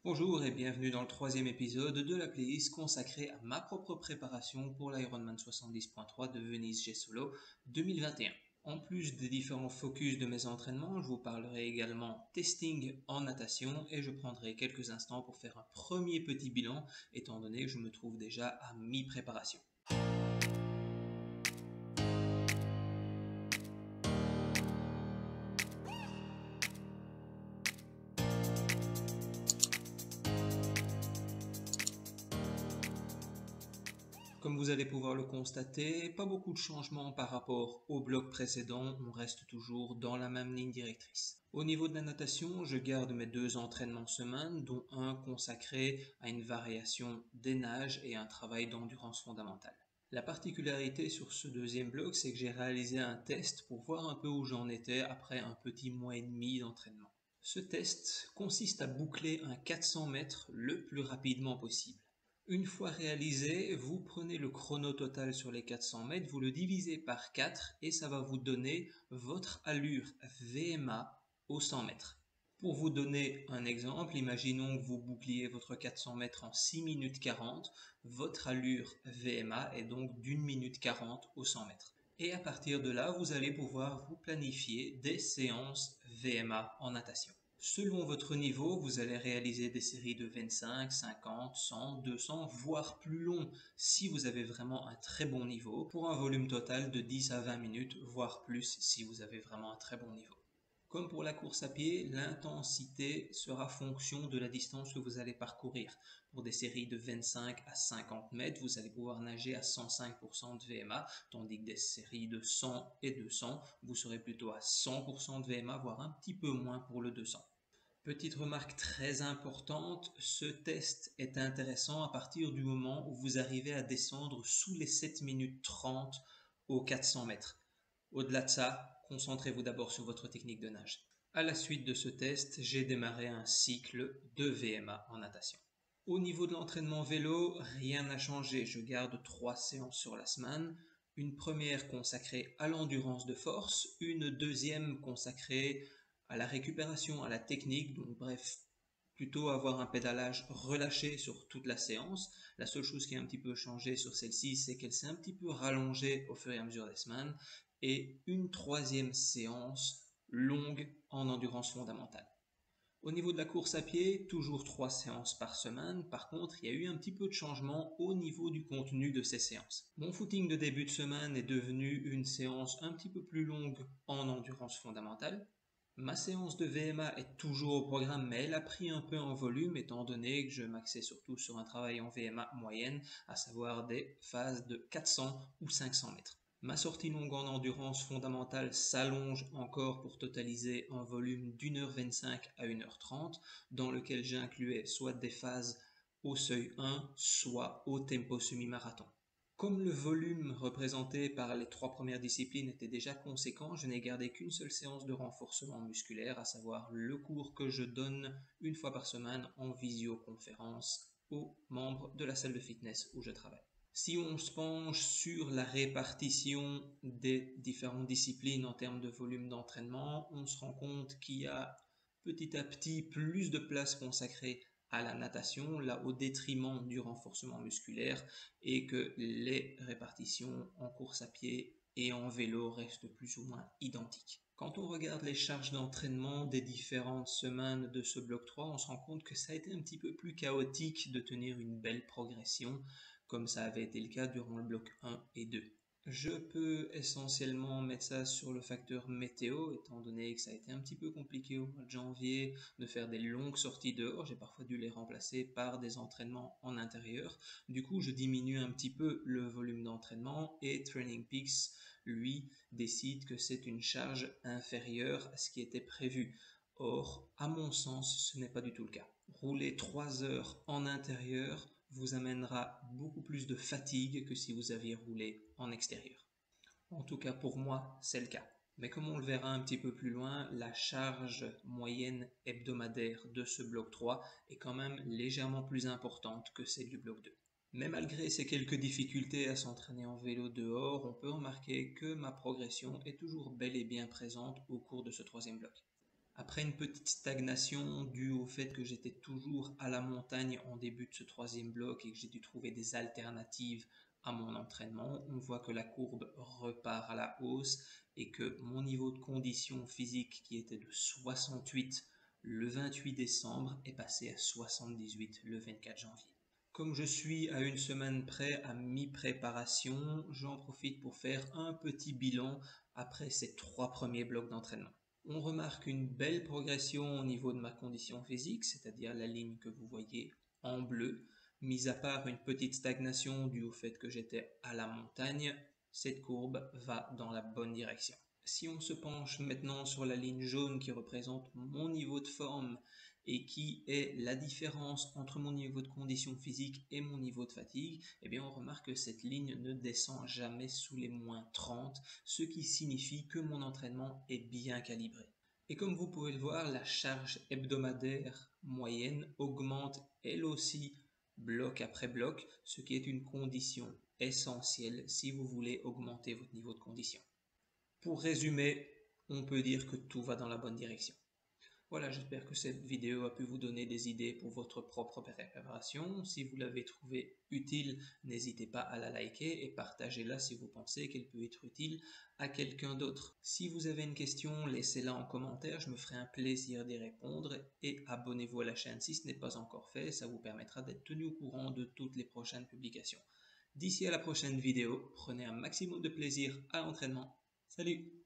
Bonjour et bienvenue dans le troisième épisode de la playlist consacrée à ma propre préparation pour l'Ironman 70.3 de Venise Jesolo 2021. En plus des différents focus de mes entraînements, je vous parlerai également testing en natation et je prendrai quelques instants pour faire un premier petit bilan étant donné que je me trouve déjà à mi-préparation. Comme vous allez pouvoir le constater, pas beaucoup de changements par rapport au bloc précédent, on reste toujours dans la même ligne directrice. Au niveau de la natation, je garde mes 2 entraînements semaine, dont un consacré à une variation des nages et un travail d'endurance fondamentale. La particularité sur ce deuxième bloc, c'est que j'ai réalisé un test pour voir un peu où j'en étais après un petit mois et demi d'entraînement. Ce test consiste à boucler un 400 mètres le plus rapidement possible. Une fois réalisé, vous prenez le chrono total sur les 400 mètres, vous le divisez par 4 et ça va vous donner votre allure VMA au 100 mètres. Pour vous donner un exemple, imaginons que vous boucliez votre 400 mètres en 6 minutes 40, votre allure VMA est donc d'1 minute 40 au 100 mètres. Et à partir de là, vous allez pouvoir vous planifier des séances VMA en natation. Selon votre niveau, vous allez réaliser des séries de 25, 50, 100, 200, voire plus long si vous avez vraiment un très bon niveau, pour un volume total de 10 à 20 minutes, voire plus si vous avez vraiment un très bon niveau. Comme pour la course à pied, l'intensité sera fonction de la distance que vous allez parcourir. Pour des séries de 25 à 50 mètres, vous allez pouvoir nager à 105% de VMA, tandis que des séries de 100 et 200, vous serez plutôt à 100% de VMA, voire un petit peu moins pour le 200. Petite remarque très importante, ce test est intéressant à partir du moment où vous arrivez à descendre sous les 7 minutes 30 aux 400 mètres. Au-delà de ça, concentrez-vous d'abord sur votre technique de nage. À la suite de ce test, j'ai démarré un cycle de VMA en natation. Au niveau de l'entraînement vélo, rien n'a changé. Je garde 3 séances sur la semaine. Une première consacrée à l'endurance de force, une deuxième consacrée à la récupération, à la technique, donc bref, plutôt avoir un pédalage relâché sur toute la séance. La seule chose qui a un petit peu changé sur celle-ci, c'est qu'elle s'est un petit peu rallongée au fur et à mesure des semaines. Et une troisième séance longue en endurance fondamentale. Au niveau de la course à pied, toujours 3 séances par semaine. Par contre, il y a eu un petit peu de changement au niveau du contenu de ces séances. Mon footing de début de semaine est devenu une séance un petit peu plus longue en endurance fondamentale. Ma séance de VMA est toujours au programme, mais elle a pris un peu en volume étant donné que je m'axais surtout sur un travail en VMA moyenne, à savoir des phases de 400 ou 500 mètres. Ma sortie longue en endurance fondamentale s'allonge encore pour totaliser un volume d'1h25 à 1h30, dans lequel j'incluais soit des phases au seuil 1, soit au tempo semi-marathon. Comme le volume représenté par les 3 premières disciplines était déjà conséquent, je n'ai gardé qu'une seule séance de renforcement musculaire, à savoir le cours que je donne une fois par semaine en visioconférence aux membres de la salle de fitness où je travaille. Si on se penche sur la répartition des différentes disciplines en termes de volume d'entraînement, on se rend compte qu'il y a petit à petit plus de place consacrée à la natation, là au détriment du renforcement musculaire, et que les répartitions en course à pied et en vélo restent plus ou moins identiques. Quand on regarde les charges d'entraînement des différentes semaines de ce bloc 3, on se rend compte que ça a été un petit peu plus chaotique de tenir une belle progression, comme ça avait été le cas durant le bloc 1 et 2. Je peux essentiellement mettre ça sur le facteur météo, étant donné que ça a été un petit peu compliqué au mois de janvier de faire des longues sorties dehors. J'ai parfois dû les remplacer par des entraînements en intérieur. Du coup, je diminue un petit peu le volume d'entraînement et Training Peaks, lui, décide que c'est une charge inférieure à ce qui était prévu. Or, à mon sens, ce n'est pas du tout le cas. Rouler 3 heures en intérieur vous amènera beaucoup plus de fatigue que si vous aviez roulé en extérieur. En tout cas, pour moi, c'est le cas. Mais comme on le verra un petit peu plus loin, la charge moyenne hebdomadaire de ce bloc 3 est quand même légèrement plus importante que celle du bloc 2. Mais malgré ces quelques difficultés à s'entraîner en vélo dehors, on peut remarquer que ma progression est toujours bel et bien présente au cours de ce troisième bloc. Après une petite stagnation due au fait que j'étais toujours à la montagne en début de ce troisième bloc et que j'ai dû trouver des alternatives à mon entraînement, on voit que la courbe repart à la hausse et que mon niveau de condition physique qui était de 68 le 28 décembre est passé à 78 le 24 janvier. Comme je suis à une semaine près à mi-préparation, j'en profite pour faire un petit bilan après ces 3 premiers blocs d'entraînement. On remarque une belle progression au niveau de ma condition physique, c'est-à-dire la ligne que vous voyez en bleu. Mis à part une petite stagnation due au fait que j'étais à la montagne, cette courbe va dans la bonne direction. Si on se penche maintenant sur la ligne jaune qui représente mon niveau de forme et qui est la différence entre mon niveau de condition physique et mon niveau de fatigue, eh bien on remarque que cette ligne ne descend jamais sous les moins 30, ce qui signifie que mon entraînement est bien calibré. Et comme vous pouvez le voir, la charge hebdomadaire moyenne augmente elle aussi bloc après bloc, ce qui est une condition essentielle si vous voulez augmenter votre niveau de condition. Pour résumer, on peut dire que tout va dans la bonne direction. Voilà, j'espère que cette vidéo a pu vous donner des idées pour votre propre préparation. Si vous l'avez trouvée utile, n'hésitez pas à la liker et partagez-la si vous pensez qu'elle peut être utile à quelqu'un d'autre. Si vous avez une question, laissez-la en commentaire, je me ferai un plaisir d'y répondre et abonnez-vous à la chaîne si ce n'est pas encore fait, ça vous permettra d'être tenu au courant de toutes les prochaines publications. D'ici à la prochaine vidéo, prenez un maximum de plaisir à l'entraînement. Salut!